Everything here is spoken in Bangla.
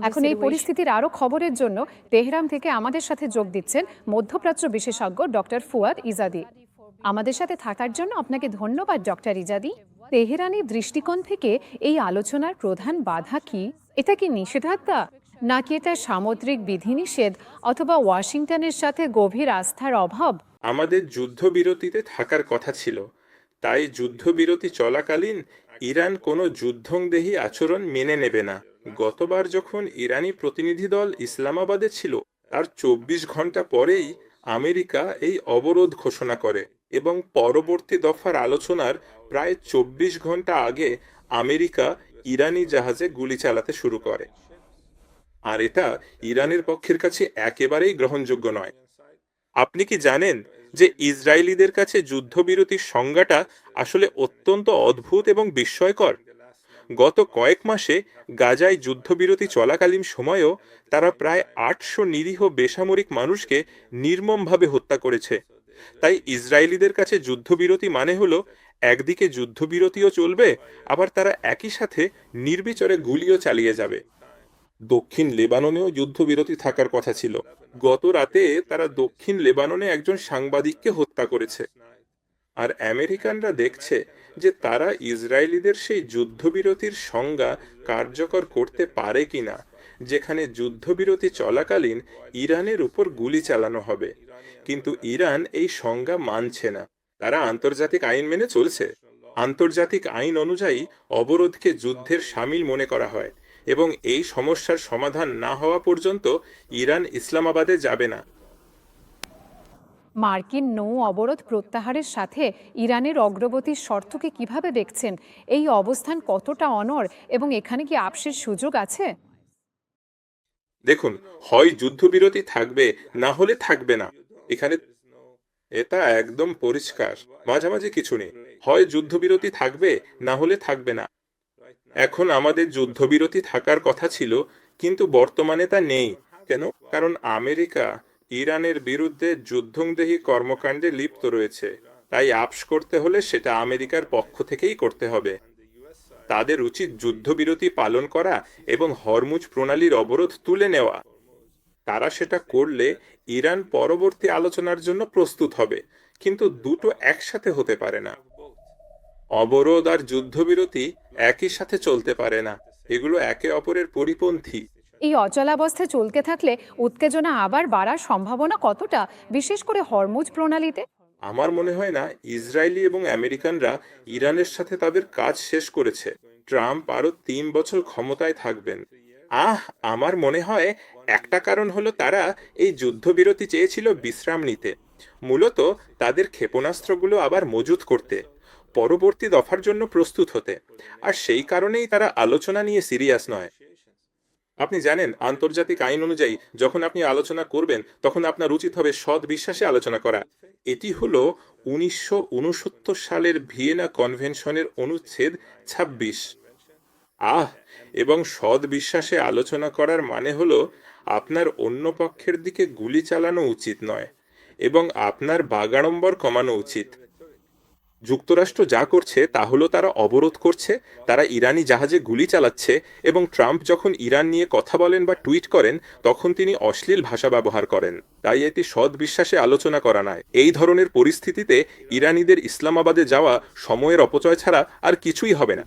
এখন এই পরিস্থিতির আরও খবরের জন্য তেহরান থেকে আমাদের সাথে যোগ দিচ্ছেন মধ্যপ্রাচ্য বিশেষজ্ঞ ডক্টর ফুয়াদ ইজাদি। আমাদের সাথে থাকার জন্য আপনাকে ধন্যবাদ ডক্টর ইজাদি। তেহরানের দৃষ্টিকোণ থেকে এই আলোচনার প্রধান বাধা কি? এটা কি নিষেধাজ্ঞা, নাকি এটা সামুদ্রিক বিধিনিষেধ, অথবা ওয়াশিংটনের সাথে গভীর আস্থার অভাব? আমাদের যুদ্ধবিরতিতে থাকার কথা ছিল, তাই যুদ্ধবিরতি চলাকালীন ইরান কোনো যুদ্ধংদেহী আচরণ মেনে নেবে না। গতবার যখন ইরানি প্রতিনিধি দল ইসলামাবাদে ছিল, তার ২৪ ঘন্টা পরেই আমেরিকা এই অবরোধ ঘোষণা করে এবং পরবর্তী দফার আলোচনার প্রায় ২৪ ঘন্টা আগে আমেরিকা ইরানি জাহাজে গুলি চালাতে শুরু করে। আর এটা ইরানের পক্ষের কাছে একেবারেই গ্রহণযোগ্য নয়। আপনি কি জানেন যে ইসরায়েলিদের কাছে যুদ্ধবিরতির সংজ্ঞাটা আসলে অত্যন্ত অদ্ভুত এবং বিস্ময়কর? গত কয়েক মাসে গাজায় যুদ্ধবিরতি চলাকালীন সময়েও তারা প্রায় ৮০০ নিরীহ বেসামরিক মানুষকে নির্মমভাবে হত্যা করেছে। তাই ইসরায়েলিদের কাছে যুদ্ধবিরতি মানে হলো একদিকে যুদ্ধবিরতিও চলবে, আবার তারা একই সাথে নির্বিচারে গুলিও চালিয়ে যাবে। দক্ষিণ লেবাননেও যুদ্ধবিরতি থাকার কথা ছিল। গত রাতে তারা দক্ষিণ লেবাননে একজন সাংবাদিককে হত্যা করেছে। আর আমেরিকানরা দেখছে যে তারা ইসরায়েলিদের সেই যুদ্ধবিরতির সংজ্ঞা কার্যকর করতে পারে কিনা, যেখানে যুদ্ধবিরতি চলাকালীন ইরানের উপর গুলি চালানো হবে। কিন্তু ইরান এই সংজ্ঞা মানছে না। তারা আন্তর্জাতিক আইন মেনে চলছে। আন্তর্জাতিক আইন অনুযায়ী অবরোধকে যুদ্ধের শামিল মনে করা হয় এবং এই সমস্যার সমাধান না হওয়া পর্যন্ত ইরান ইসলামাবাদে যাবে না। মার্কিন নৌ অবরোধ প্রত্যাহারের সাথে ইরানের অগ্রগতির শর্তকে কিভাবে দেখছেন? এই অবস্থান কতটা অনড়, এবং এখানে কি আপসের সুযোগ আছে? দেখুন, হয় যুদ্ধবিরতি থাকবে, না হলে থাকবে না। এখানে এটা একদম পরিষ্কার, মাঝামাঝি কিছু নেই। হয় যুদ্ধবিরতি থাকবে, না হলে থাকবে না। এখন আমাদের যুদ্ধবিরতি থাকার কথা ছিল, কিন্তু বর্তমানে তা নেই। কেন? কারণ আমেরিকা ইরানের বিরুদ্ধে যুদ্ধংদেহী কর্মকাণ্ডে লিপ্ত রয়েছে। তাই আপস করতে হলে সেটা আমেরিকার পক্ষ থেকেই করতে হবে। তাদের উচিত যুদ্ধবিরতি পালন করা এবং হরমুজ প্রণালীর অবরোধ তুলে নেওয়া। তারা সেটা করলে ইরান পরবর্তী আলোচনার জন্য প্রস্তুত হবে, কিন্তু দুটো একসাথে হতে পারে না। অবরোধ আর যুদ্ধবিরতি একই সাথে চলতে পারে না, এগুলো একে অপরের পরিপন্থী। এই অচলাবস্থা চলতে থাকলে উত্তেজনা আবার বাড়ার সম্ভাবনা কতটা, বিশেষ করে হরমুজ প্রণালীতে? আমার মনে হয় না ইসরায়েলি এবং আমেরিকানরা ইরানের সাথে তাদের কাজ শেষ করেছে। ট্রাম্প আরো ৩ বছর ক্ষমতায় থাকবেন। আমার মনে হয় একটা কারণ হলো তারা এই যুদ্ধবিরতি চেয়েছিল বিশ্রাম নিতে, মূলত তাদের ক্ষেপণাস্ত্রগুলো আবার মজুত করতে, পরবর্তী দফার জন্য প্রস্তুত হতে। আর সেই কারণেই তারা আলোচনা নিয়ে সিরিয়াস নয়। আপনি জানেন, আন্তর্জাতিক আইন অনুযায়ী যখন আপনি আলোচনা করবেন, তখন আপনার উচিত হবে সৎ বিশ্বাসে আলোচনা করা। এটি হলো ১৯৬৯ সালের ভিয়েনা কনভেনশনের অনুচ্ছেদ ২৬। এবং সৎ বিশ্বাসে আলোচনা করার মানে হলো আপনার অন্য পক্ষের দিকে গুলি চালানো উচিত নয় এবং আপনার বাগাড়ম্বর কমানো উচিত। যুক্তরাষ্ট্র যা করছে তা হলো তারা অবরোধ করছে, তারা ইরানি জাহাজে গুলি চালাচ্ছে, এবং ট্রাম্প যখন ইরান নিয়ে কথা বলেন বা টুইট করেন তখন তিনি অশ্লীল ভাষা ব্যবহার করেন। তাই এটি সৎ বিশ্বাসে আলোচনা করা নয়। এই ধরনের পরিস্থিতিতে ইরানিদের ইসলামাবাদে যাওয়া সময়ের অপচয় ছাড়া আর কিছুই হবে না।